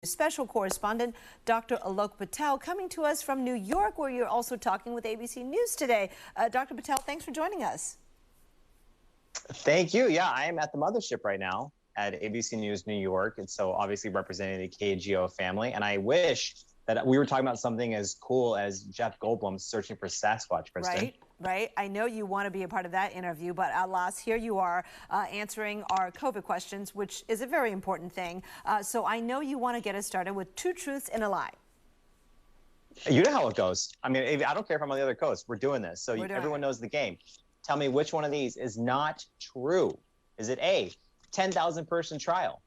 Special correspondent Dr. Alok Patel coming to us from New York, where you're also talking with ABC News today. Dr. Patel, thanks for joining us. Thank you. Yeah, I am at the mothership right now at ABC News New York, and so obviously representing the KGO family. And I wish that we were talking about something as cool as Jeff Goldblum searching for Sasquatch, Kristen. Right. I know you want to be a part of that interview, but alas, here you are answering our COVID questions, which is a very important thing. So I know you want to get us started with two truths and a lie. You know how it goes. I mean, I don't care if I'm on the other coast. We're doing this. So everyone knows the game. Tell me which one of these is not true. Is it A, 10,000 person trial?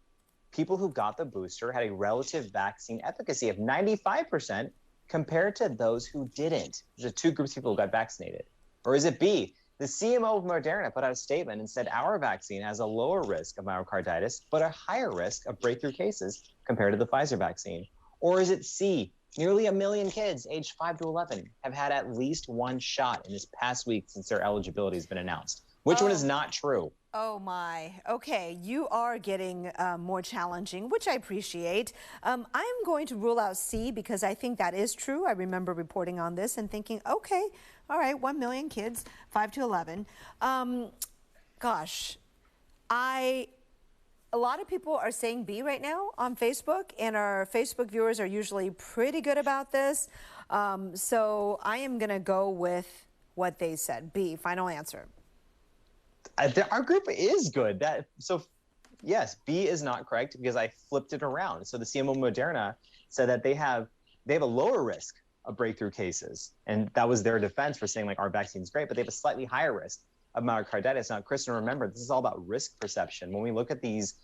People who got the booster had a relative vaccine efficacy of 95% compared to those who didn't. There's two groups of people who got vaccinated. Or is it B, the CMO of Moderna put out a statement and said our vaccine has a lower risk of myocarditis, but a higher risk of breakthrough cases compared to the Pfizer vaccine? Or is it C, nearly 1 million kids aged 5 to 11 have had at least one shot in this past week since their eligibility has been announced? Which one is not true? Oh my. Okay, you are getting more challenging, which I appreciate. I'm going to rule out C because I think that is true. I remember reporting on this and thinking, okay, all right, 1 million kids, 5 to 11. Gosh, a lot of people are saying B right now on Facebook, and our Facebook viewers are usually pretty good about this. So I am going to go with what they said, B, final answer. Our group is good. Yes, B is not correct because I flipped it around. So the CMO Moderna said that they have a lower risk of breakthrough cases, and that was their defense for saying like our vaccine's great, but they have a slightly higher risk of myocarditis. Now, Kristen, remember this is all about risk perception. When we look at these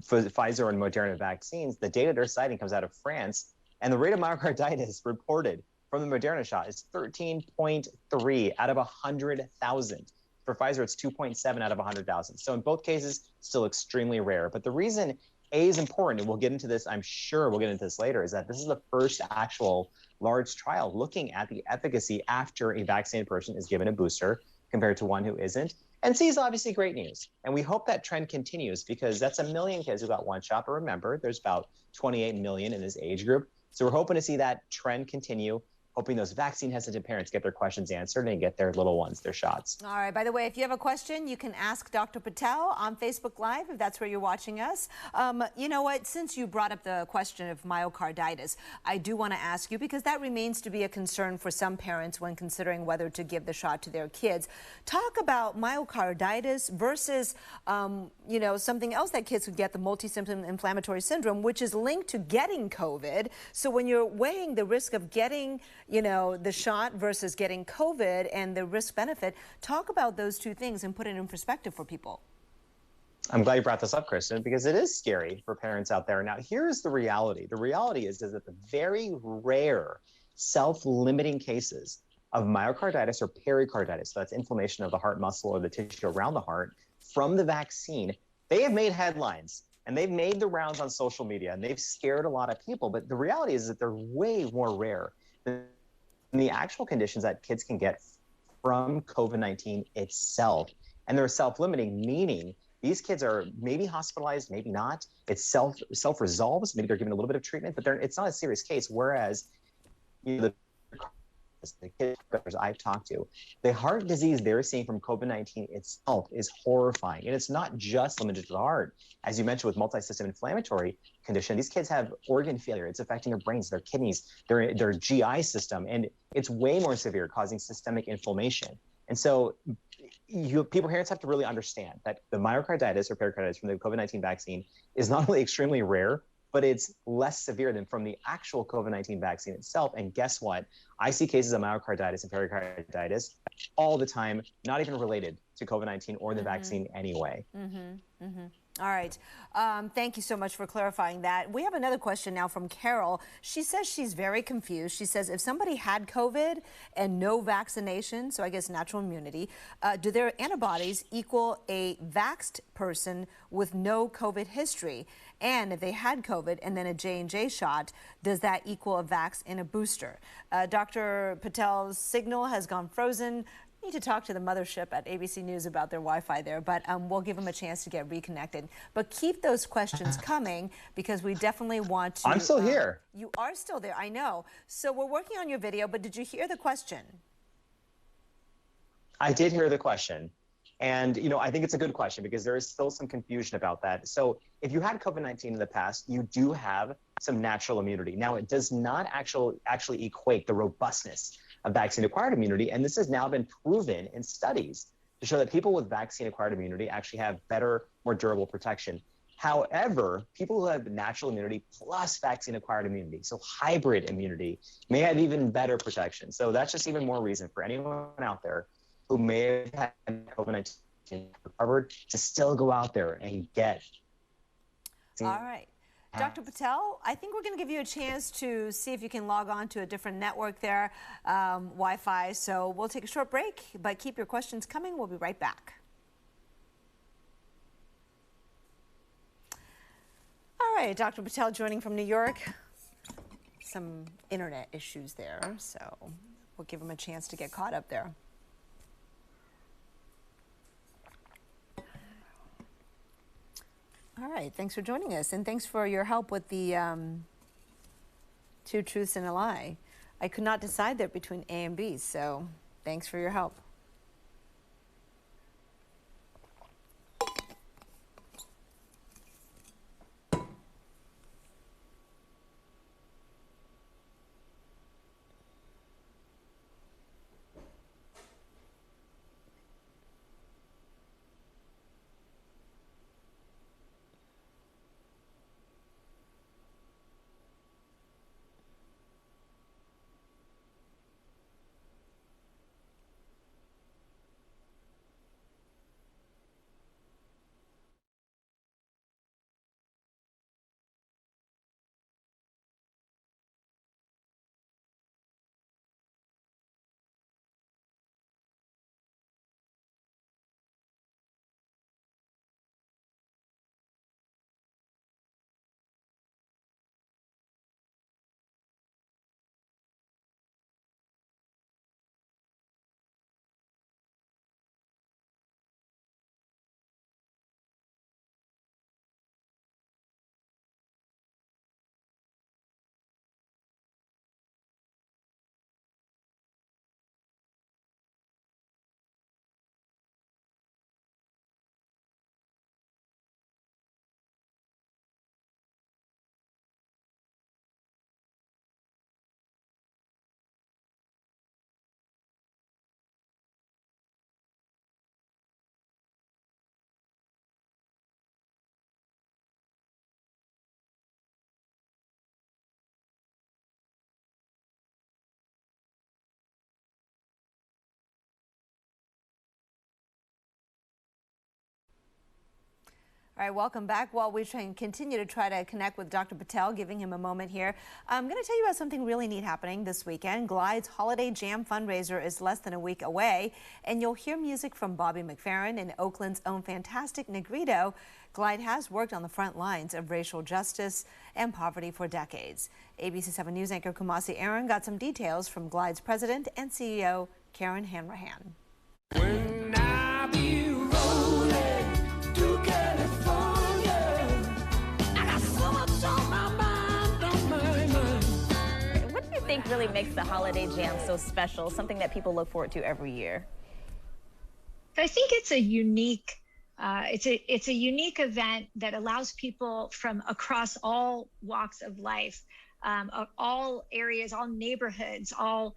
Pfizer and Moderna vaccines, the data they're citing comes out of France, and the rate of myocarditis reported from the Moderna shot is 13.3 out of 100,000. For Pfizer, it's 2.7 out of 100,000. So in both cases, still extremely rare. But the reason A is important, and we'll get into this, I'm sure we'll get into this later, is that this is the first actual large trial looking at the efficacy after a vaccinated person is given a booster compared to one who isn't. And C is obviously great news. And we hope that trend continues because that's 1 million kids who got one shot. But remember, there's about 28 million in this age group. So we're hoping to see that trend continue, hoping those vaccine-hesitant parents get their questions answered and get their little ones their shots. All right. By the way, if you have a question, you can ask Dr. Patel on Facebook Live, if that's where you're watching us. You know what? Since you brought up the question of myocarditis, I do want to ask you, because that remains to be a concern for some parents when considering whether to give the shot to their kids. Talk about myocarditis versus, you know, something else that kids could get, the multi-symptom inflammatory syndrome, which is linked to getting COVID. So when you're weighing the risk of getting, you know, the shot versus getting COVID and the risk benefit, talk about those two things and put it in perspective for people. I'm glad you brought this up, Kristen, because it is scary for parents out there. Now, here's the reality. The reality is that the very rare self-limiting cases of myocarditis or pericarditis, so that's inflammation of the heart muscle or the tissue around the heart, from the vaccine, they have made headlines. And they've made the rounds on social media, and they've scared a lot of people. But the reality is that they're way more rare than the actual conditions that kids can get from COVID-19 itself. And they're self-limiting, meaning these kids are maybe hospitalized, maybe not. It's self-resolves. Maybe they're given a little bit of treatment, but it's not a serious case. Whereas the kids I've talked to, the heart disease they're seeing from COVID-19 itself is horrifying. And it's not just limited to the heart. As you mentioned, with multi-system inflammatory condition, these kids have organ failure. It's affecting their brains, their kidneys, their GI system. And it's way more severe, causing systemic inflammation. And so parents have to really understand that the myocarditis or pericarditis from the COVID-19 vaccine is not only extremely rare, but it's less severe than from the actual COVID-19 vaccine itself. And guess what? I see cases of myocarditis and pericarditis all the time, not even related to COVID-19 or the vaccine anyway. All right. Thank you so much for clarifying that. We have another question now from Carol. She says she's very confused. She says if somebody had COVID and no vaccination, so I guess natural immunity, do their antibodies equal a vaxxed person with no COVID history? And if they had COVID and then a J&J shot, does that equal a vax and a booster? Dr. Patel's signal has gone frozen. Need to talk to the mothership at ABC News about their Wi-Fi there, but we'll give them a chance to get reconnected. But keep those questions coming because we definitely want to. I'm still here. You are still there, I know. So we're working on your video, but did you hear the question? I did hear the question. And, I think it's a good question because there is still some confusion about that. So if you had COVID-19 in the past, you do have some natural immunity. Now, it does not actually equate the robustness of vaccine-acquired immunity. And this has now been proven in studies to show that people with vaccine-acquired immunity actually have better, more durable protection. However, people who have natural immunity plus vaccine-acquired immunity, so hybrid immunity, may have even better protection. So that's just even more reason for anyone out there who may have had COVID-19 recovered to still go out there and get. All right. Dr. Patel, I think we're going to give you a chance to see if you can log on to a different network there, Wi-Fi. So we'll take a short break, but keep your questions coming. We'll be right back. All right, Dr. Patel joining from New York. Some internet issues there, so we'll give him a chance to get caught up there. All right, thanks for joining us, and thanks for your help with the two truths and a lie. I could not decide there between A and B, so thanks for your help. All right, welcome back. While we continue to try to connect with Dr. Patel, giving him a moment here, I'm going to tell you about something really neat happening this weekend. Glide's Holiday Jam fundraiser is less than a week away, and you'll hear music from Bobby McFerrin and Oakland's own Fantastic Negrito. Glide has worked on the front lines of racial justice and poverty for decades. ABC 7 News anchor Kumasi Aaron got some details from Glide's president and CEO, Karen Hanrahan. When I be rolling to California, I got so much on my mind, on my mind. What do you think really makes the Holiday Jam so special, something that people look forward to every year? I think it's a unique it's a unique event that allows people from across all walks of life, all areas, all neighborhoods, all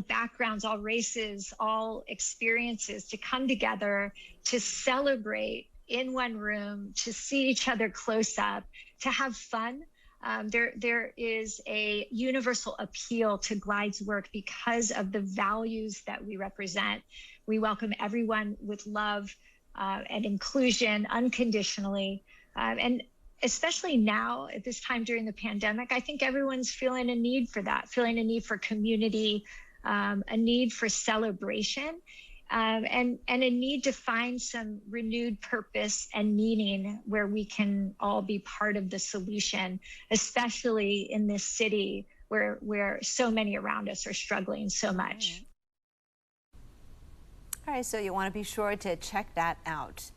backgrounds, all races, all experiences to come together to celebrate in one room, to see each other close up, to have fun. There is a universal appeal to Glide's work because of the values that we represent. We welcome everyone with love and inclusion unconditionally. And especially now at this time during the pandemic, I think everyone's feeling a need for that, feeling a need for community, a need for celebration, and a need to find some renewed purpose and meaning where we can all be part of the solution, especially in this city where so many around us are struggling so much. All right, so you want to be sure to check that out.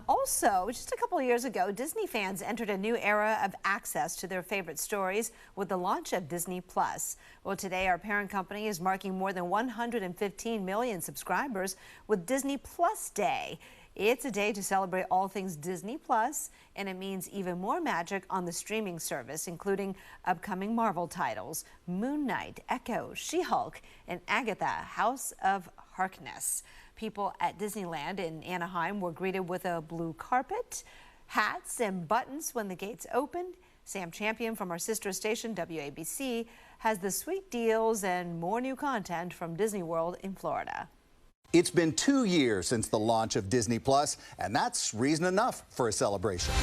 Also, just a couple of years ago, Disney fans entered a new era of access to their favorite stories with the launch of Disney Plus. Well, today our parent company is marking more than 115 million subscribers with Disney Plus Day. It's a day to celebrate all things Disney Plus, and it means even more magic on the streaming service, including upcoming Marvel titles, Moon Knight, Echo, She-Hulk, and Agatha, House of Harkness. People at Disneyland in Anaheim were greeted with a blue carpet, hats, and buttons when the gates opened. Sam Champion from our sister station, WABC, has the sweet deals and more new content from Disney World in Florida. It's been 2 years since the launch of Disney Plus, and that's reason enough for a celebration.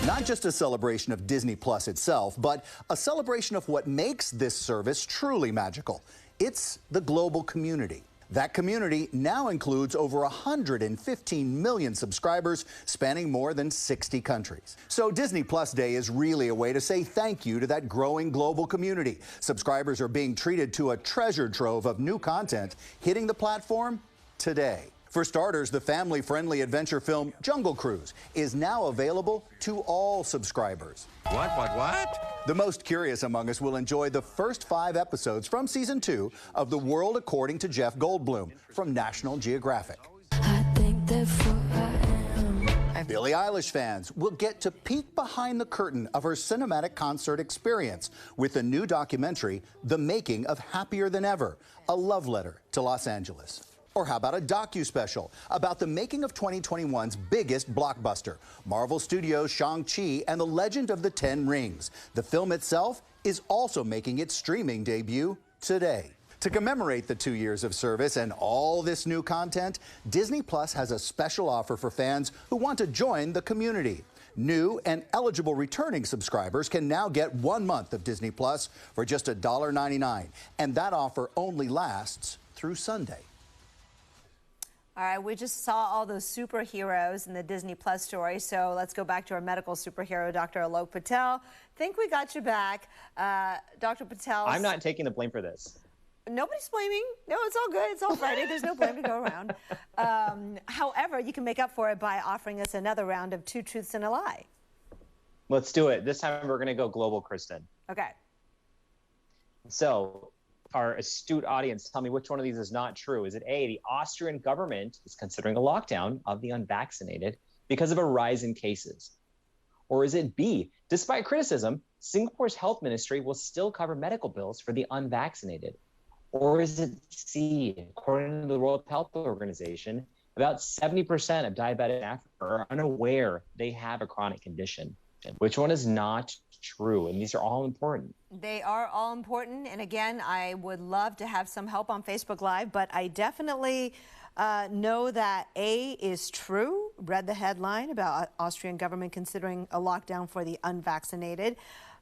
Not just a celebration of Disney Plus itself, but a celebration of what makes this service truly magical. It's the global community. That community now includes over 115 million subscribers spanning more than 60 countries. So Disney Plus Day is really a way to say thank you to that growing global community. Subscribers are being treated to a treasure trove of new content hitting the platform today. For starters, the family-friendly adventure film Jungle Cruise is now available to all subscribers. What? The most curious among us will enjoy the first 5 episodes from Season 2 of The World According to Jeff Goldblum from National Geographic. Billie Eilish fans will get to peek behind the curtain of her cinematic concert experience with the new documentary, The Making of Happier Than Ever, a love letter to Los Angeles. Or how about a docu-special about the making of 2021's biggest blockbuster, Marvel Studios' Shang-Chi and the Legend of the Ten Rings. The film itself is also making its streaming debut today. To commemorate the 2 years of service and all this new content, Disney Plus has a special offer for fans who want to join the community. New and eligible returning subscribers can now get 1 month of Disney Plus for just $1.99, and that offer only lasts through Sunday. All right, we just saw all those superheroes in the Disney Plus story, so let's go back to our medical superhero, Dr. Alok Patel. Think we got you back. Dr. Patel. I'm not taking the blame for this. Nobody's blaming. No, it's all good. It's all Friday. There's no blame to go around. However, you can make up for it by offering us another round of 2 truths and a lie. Let's do it. This time we're going to go global, Kristen. Okay. So, our astute audience, tell me which one of these is not true. Is it A, the Austrian government is considering a lockdown of the unvaccinated because of a rise in cases? Or is it B, despite criticism, Singapore's health ministry will still cover medical bills for the unvaccinated? Or is it C, according to the World Health Organization, about 70% of diabetic in Africa are unaware they have a chronic condition? Which one is not true? And these are all important. They are all important. And again, I would love to have some help on Facebook Live, but I definitely know that A is true. Read the headline about Austrian government considering a lockdown for the unvaccinated.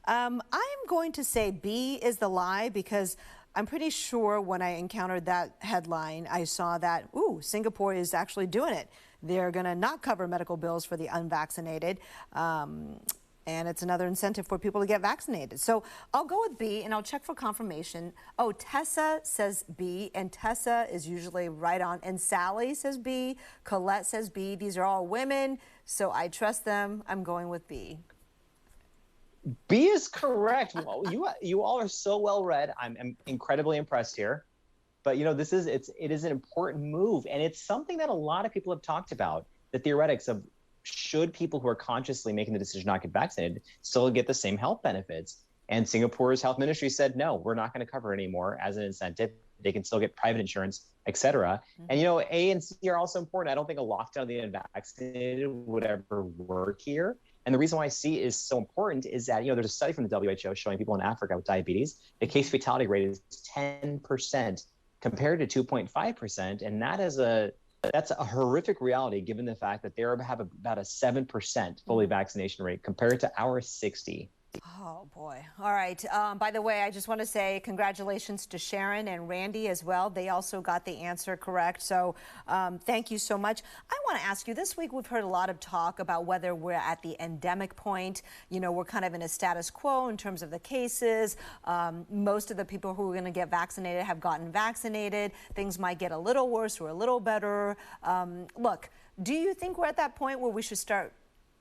I'm going to say B is the lie because I'm pretty sure when I encountered that headline, I saw that, ooh, Singapore is actually doing it. They're going to not cover medical bills for the unvaccinated. And it's another incentive for people to get vaccinated. So I'll go with B, and I'll check for confirmation. Oh, Tessa says B, and Tessa is usually right on. And Sally says B. Colette says B. These are all women, so I trust them. I'm going with B. B is correct. Well, you all are so well read. I'm incredibly impressed here. But you know, it is an important move, and it's something that a lot of people have talked about. The theoretics of should people who are consciously making the decision not get vaccinated still get the same health benefits? And Singapore's health ministry said, no, we're not going to cover anymore as an incentive. They can still get private insurance, et cetera. Mm-hmm. And, you know, A and C are also important. I don't think a lockdown of the unvaccinated would ever work here. And the reason why C is so important is that, you know, there's a study from the WHO showing people in Africa with diabetes, the case fatality rate is 10% compared to 2.5%. And that's a horrific reality given the fact that they have about a 7% fully vaccination rate compared to our 60. Oh, Oh boy. All right. By the way, I just want to say congratulations to Sharon and Randy as well. They also got the answer correct. So thank you so much. I want to ask you, this week we've heard a lot of talk about whether we're at the endemic point. You know, we're kind of in a status quo in terms of the cases. Most of the people who are going to get vaccinated have gotten vaccinated. Things might get a little worse or a little better. Look, do you think we're at that point where we should start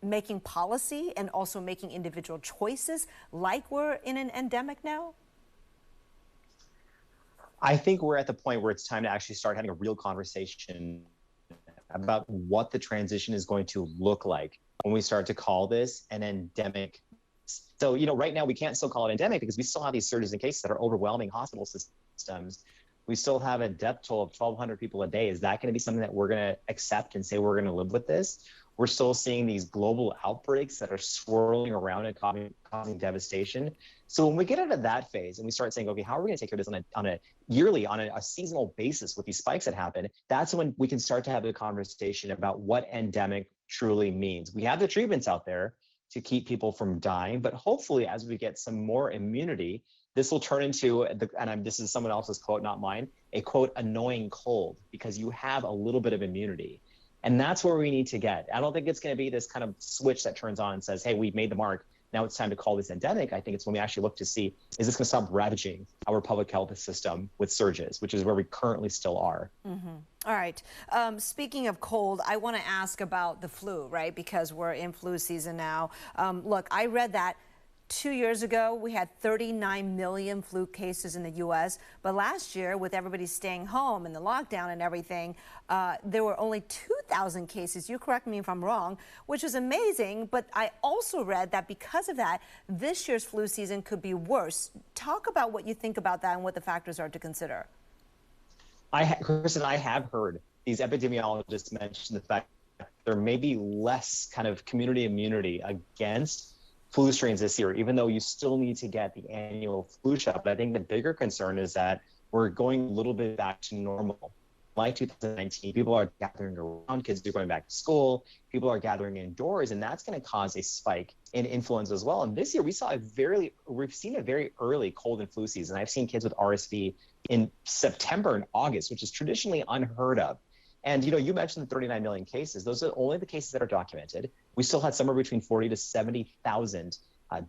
making policy and also making individual choices like we're in an endemic now? I think we're at the point where it's time to actually start having a real conversation about what the transition is going to look like when we start to call this an endemic. So, you know, right now we can't still call it endemic because we still have these surges in cases that are overwhelming hospital systems. We still have a death toll of 1,200 people a day. Is that going to be something that we're going to accept and say we're going to live with this? We're still seeing these global outbreaks that are swirling around and causing devastation. So when we get out of that phase and we start saying, okay, how are we going to take care of this on a yearly, on a seasonal basis with these spikes that happen, that's when we can start to have a conversation about what endemic truly means. We have the treatments out there to keep people from dying, but hopefully as we get some more immunity, this will turn into, this is someone else's quote, not mine, a quote, annoying cold, because you have a little bit of immunity. And that's where we need to get. I don't think it's going to be this kind of switch that turns on and says, hey, we've made the mark. Now it's time to call this endemic. I think it's when we actually look to see, is this going to stop ravaging our public health system with surges, which is where we currently still are. Mm-hmm. All right. Speaking of cold, I want to ask about the flu, right? Because we're in flu season now. Look, I read that 2 years ago, we had 39 million flu cases in the U.S., but last year, with everybody staying home and the lockdown and everything, there were only 2,000 cases. You correct me if I'm wrong, which is amazing, but I also read that because of that, this year's flu season could be worse. Talk about what you think about that and what the factors are to consider. Kristen, I have heard these epidemiologists mention the fact that there may be less kind of community immunity against flu strains this year, even though you still need to get the annual flu shot. But I think the bigger concern is that we're going a little bit back to normal. Like 2019, people are gathering around, kids are going back to school, people are gathering indoors, and that's going to cause a spike in influenza as well. And this year we've seen a very early cold and flu season. I've seen kids with RSV in September and August, which is traditionally unheard of. And, you know, you mentioned the 39 million cases. Those are only the cases that are documented. We still had somewhere between 40 to 70,000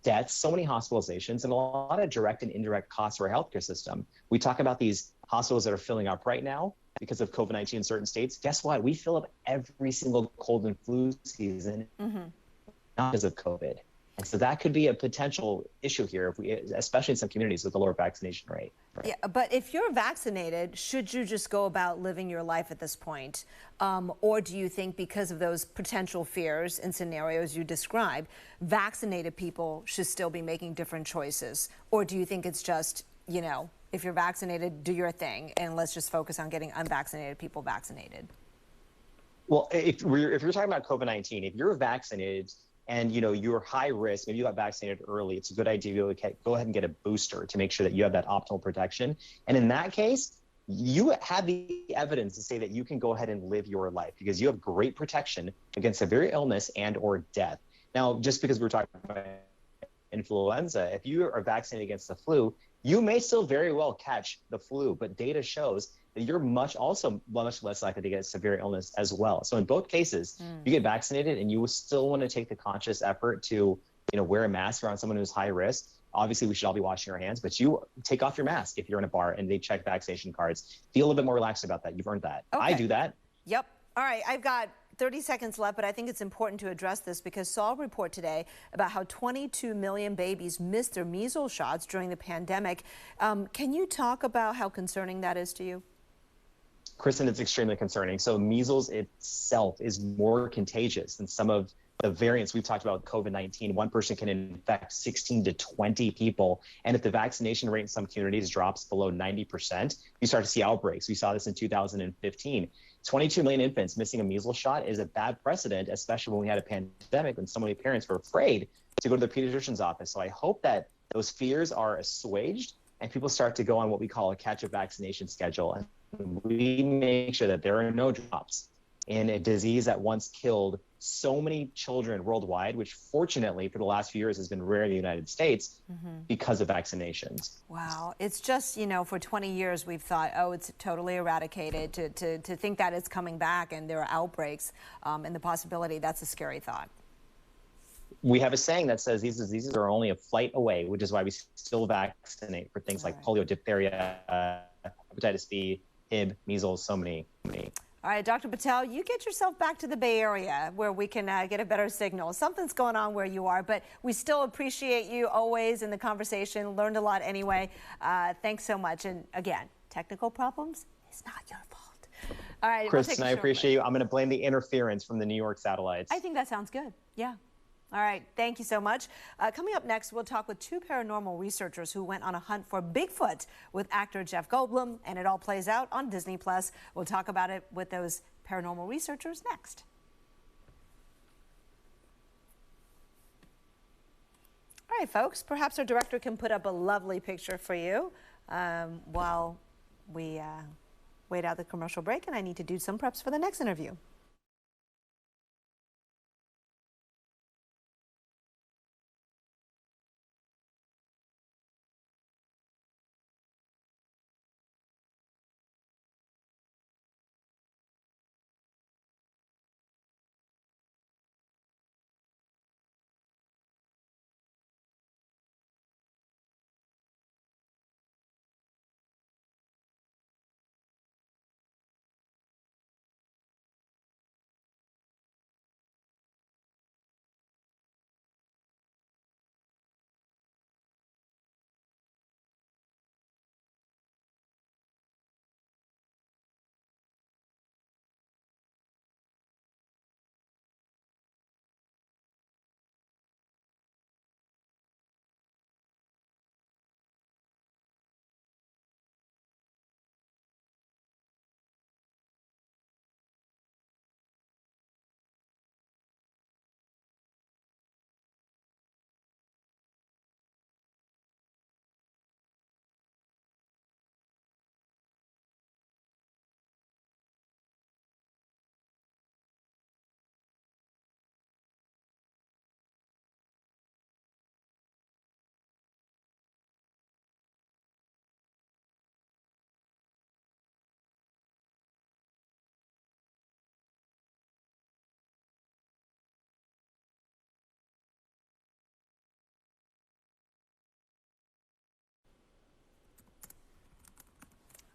deaths, so many hospitalizations, and a lot of direct and indirect costs for our healthcare system. We talk about these hospitals that are filling up right now because of COVID-19 in certain states. Guess what? We fill up every single cold and flu season, not because of COVID. And so that could be a potential issue here, if we, especially in some communities with a lower vaccination rate. Right? Yeah, but if you're vaccinated, should you just go about living your life at this point? Or do you think because of those potential fears and scenarios you described, vaccinated people should still be making different choices? Or do you think it's just, you know, if you're vaccinated, do your thing, and let's just focus on getting unvaccinated people vaccinated? Well, if you're talking about COVID-19, if you're vaccinated, and, you know, you're high risk, maybe you got vaccinated early, it's a good idea to go ahead and get a booster to make sure that you have that optimal protection. And in that case, you have the evidence to say that you can go ahead and live your life because you have great protection against severe illness and or death. Now, just because we're talking about influenza, if you are vaccinated against the flu, you may still very well catch the flu, but data shows that you're much less likely to get severe illness as well. So in both cases, you get vaccinated and you still want to take the conscious effort to, you know, wear a mask around someone who's high risk. Obviously, we should all be washing our hands, but you take off your mask if you're in a bar and they check vaccination cards. Feel a little bit more relaxed about that. You've earned that. Okay. I do that. Yep. All right. I've got 30 seconds left, but I think it's important to address this because saw a report today about how 22 million babies missed their measles shots during the pandemic. Can you talk about how concerning that is to you? Kristen, it's extremely concerning. So measles itself is more contagious than some of the variants we've talked about with COVID-19. One person can infect 16 to 20 people. And if the vaccination rate in some communities drops below 90%, you start to see outbreaks. We saw this in 2015. 22 million infants missing a measles shot is a bad precedent, especially when we had a pandemic and so many parents were afraid to go to the pediatrician's office. So I hope that those fears are assuaged and people start to go on what we call a catch-up vaccination schedule. And we make sure that there are no drops in a disease that once killed so many children worldwide, which fortunately for the last few years has been rare in the United States because of vaccinations. Wow. It's just, for 20 years we've thought, oh, it's totally eradicated. To think that it's coming back and there are outbreaks and the possibility, that's a scary thought. We have a saying that says these diseases are only a flight away, which is why we still vaccinate for things like polio, diphtheria, hepatitis B, Hib, measles, so many. All right, Dr. Patel, you get yourself back to the Bay Area where we can get a better signal. Something's going on where you are, but we still appreciate you always in the conversation. Learned a lot anyway. Thanks so much. And again, technical problems is not your fault. All right, Kristen, I appreciate you. I'm going to blame the interference from the New York satellites. I think that sounds good. Yeah. All right, thank you so much. Coming up next, we'll talk with two paranormal researchers who went on a hunt for Bigfoot with actor Jeff Goldblum, and it all plays out on Disney+. We'll talk about it with those paranormal researchers next. All right, folks, perhaps our director can put up a lovely picture for you while we wait out the commercial break, and I need to do some preps for the next interview.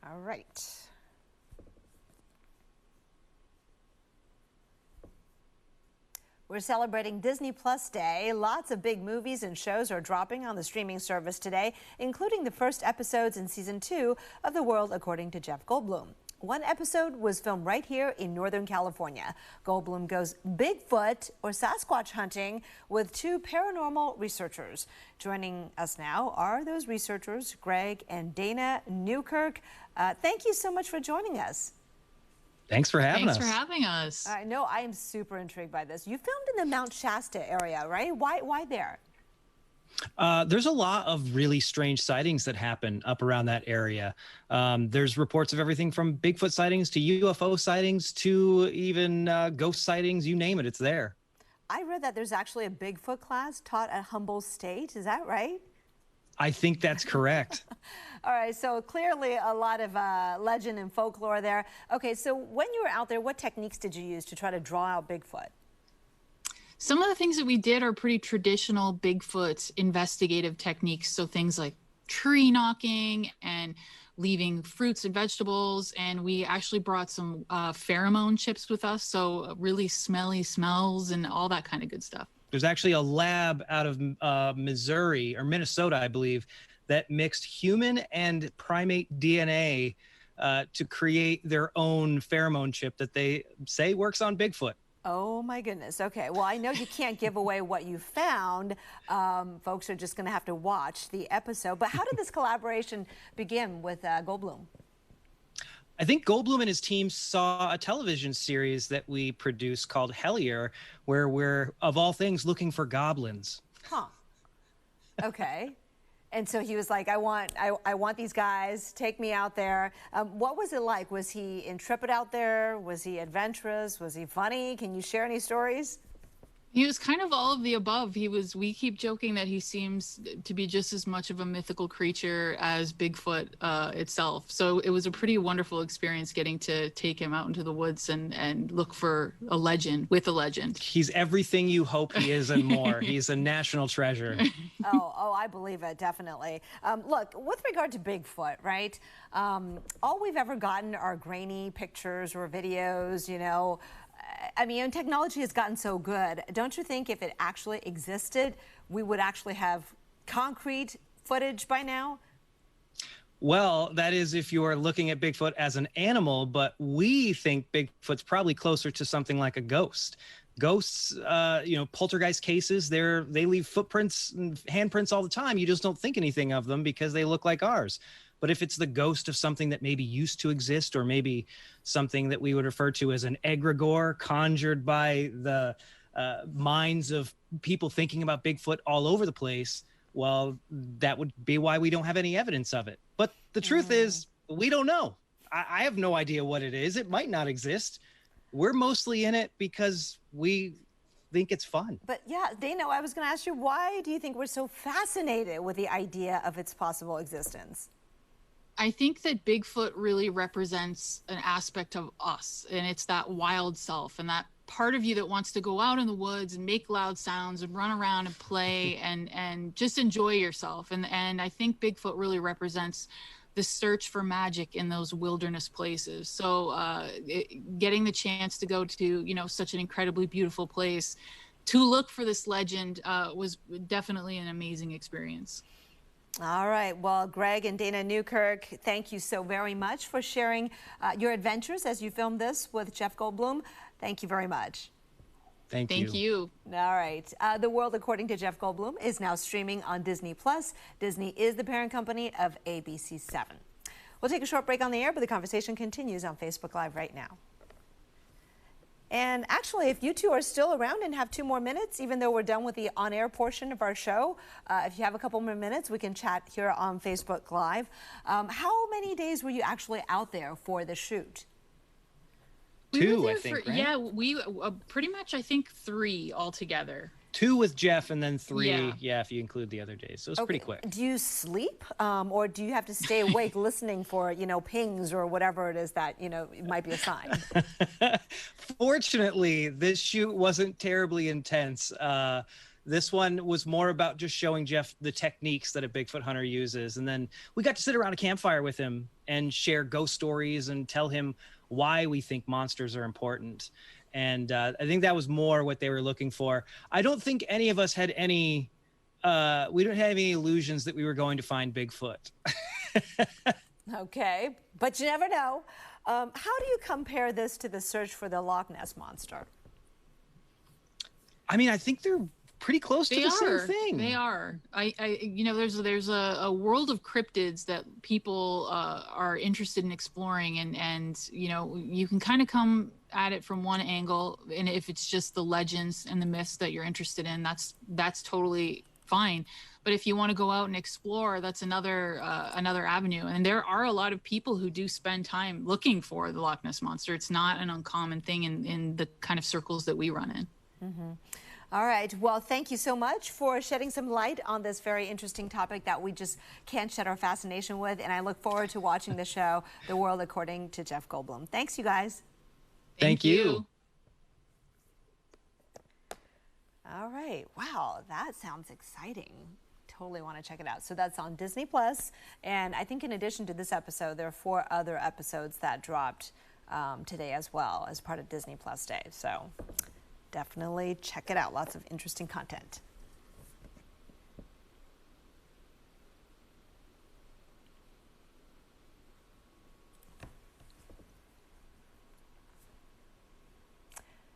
All right. We're celebrating Disney Plus Day. Lots of big movies and shows are dropping on the streaming service today, including the first episodes in season 2 of The World According to Jeff Goldblum. One episode was filmed right here in Northern California. Goldblum goes Bigfoot or Sasquatch hunting with two paranormal researchers. Joining us now are those researchers, Greg and Dana Newkirk. Thank you so much for joining us. Thanks for having us. Thanks for having us. I know I am super intrigued by this. You filmed in the Mount Shasta area, right? Why there? There's a lot of really strange sightings that happen up around that area. There's reports of everything from Bigfoot sightings to UFO sightings to even ghost sightings. You name it, it's there. I read that there's actually a Bigfoot class taught at Humboldt State. Is that right? I think that's correct. All right, so clearly a lot of legend and folklore there. Okay, so when you were out there, what techniques did you use to try to draw out Bigfoot? Some of the things that we did are pretty traditional Bigfoot investigative techniques. So things like tree knocking and leaving fruits and vegetables. And we actually brought some pheromone chips with us. So really smelly smells and all that kind of good stuff. There's actually a lab out of Missouri or Minnesota, I believe, that mixed human and primate DNA to create their own pheromone chip that they say works on Bigfoot. Oh my goodness. Okay. Well, I know you can't give away what you found. Folks are just going to have to watch the episode. But how did this collaboration begin with Goldblum? I think Goldblum and his team saw a television series that we produced called Hellier, where we're, of all things, looking for goblins. Huh. Okay. And so he was like, I want these guys, take me out there. What was it like? Was he intrepid out there? Was he adventurous? Was he funny? Can you share any stories? He was kind of all of the above. We keep joking that he seems to be just as much of a mythical creature as Bigfoot itself. So it was a pretty wonderful experience getting to take him out into the woods and look for a legend with a legend. He's everything you hope he is and more. He's a national treasure. Oh, I believe it, definitely. Look, with regard to Bigfoot, right? All we've ever gotten are grainy pictures or videos, you know. I mean, technology has gotten so good. Don't you think if it actually existed, we would actually have concrete footage by now? Well, that is if you are looking at Bigfoot as an animal, but we think Bigfoot's probably closer to something like a ghost. Ghosts, you know, poltergeist cases, they leave footprints and handprints all the time. You just don't think anything of them because they look like ours. But if it's the ghost of something that maybe used to exist, or maybe something that we would refer to as an egregore conjured by the minds of people thinking about Bigfoot all over the place, well, that would be why we don't have any evidence of it. But the truth is, we don't know. I have no idea what it is. It might not exist. We're mostly in it because we think it's fun. But yeah, Dana, I was going to ask you, why do you think we're so fascinated with the idea of its possible existence? I think that Bigfoot really represents an aspect of us, and it's that wild self and that part of you that wants to go out in the woods and make loud sounds and run around and play and just enjoy yourself. And I think Bigfoot really represents the search for magic in those wilderness places. So getting the chance to go to, you know, such an incredibly beautiful place to look for this legend was definitely an amazing experience. All right. Well, Greg and Dana Newkirk, thank you so very much for sharing your adventures as you filmed this with Jeff Goldblum. Thank you very much. Thank you. All right. The World According to Jeff Goldblum is now streaming on Disney+. Disney is the parent company of ABC7. We'll take a short break on the air, but the conversation continues on Facebook Live right now. And actually, if you two are still around and have 2 more minutes, even though we're done with the on-air portion of our show, if you have a couple more minutes, we can chat here on Facebook Live. How many days were you actually out there for the shoot? Two, I think, right? Yeah, we pretty much, I think, 3 altogether. 2 with Jeff and then 3, yeah, if you include the other days. So it's pretty quick. Do you sleep or do you have to stay awake listening for, you know, pings or whatever it is that, you know, might be a sign? Fortunately, this shoot wasn't terribly intense. This one was more about just showing Jeff the techniques that a Bigfoot hunter uses. And then we got to sit around a campfire with him and share ghost stories and tell him why we think monsters are important. And I think that was more what they were looking for. I don't think any of us had any, we don't have any illusions that we were going to find Bigfoot. Okay, but you never know. How do you compare this to the search for the Loch Ness Monster? I mean, I think they're pretty close to the same thing. They are. You know, there's a world of cryptids that people are interested in exploring, and you know, you can kind of come at it from one angle, and if it's just the legends and the myths that you're interested in, that's totally fine. But if you want to go out and explore, that's another avenue. And there are a lot of people who do spend time looking for the Loch Ness Monster. It's not an uncommon thing in the kind of circles that we run in. Mm-hmm. All right. Well, thank you so much for shedding some light on this very interesting topic that we just can't shed our fascination with. And I look forward to watching the show, The World According to Jeff Goldblum. Thanks, you guys. Thank you. All right. Wow, that sounds exciting. Totally want to check it out. So that's on Disney+. And I think in addition to this episode, there are 4 other episodes that dropped today as well as part of Disney+ Day. So definitely check it out. Lots of interesting content.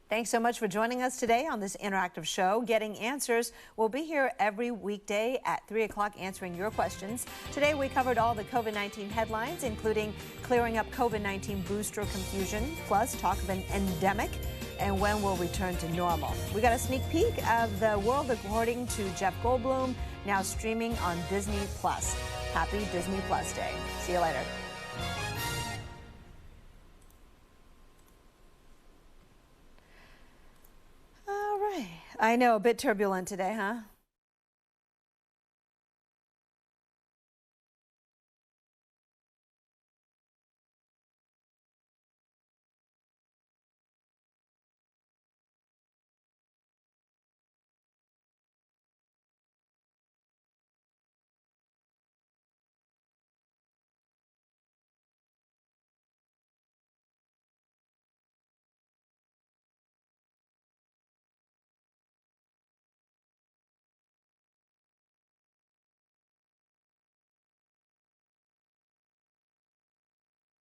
Thanks so much for joining us today on this interactive show, Getting Answers. We'll be here every weekday at 3 o'clock answering your questions. Today we covered all the COVID-19 headlines, including clearing up COVID-19 booster confusion, plus talk of an endemic. and when we'll return to normal. We got a sneak peek of the world according to Jeff Goldblum, now streaming on Disney+. Happy Disney Plus Day. See you later. All right. I know, a bit turbulent today, huh?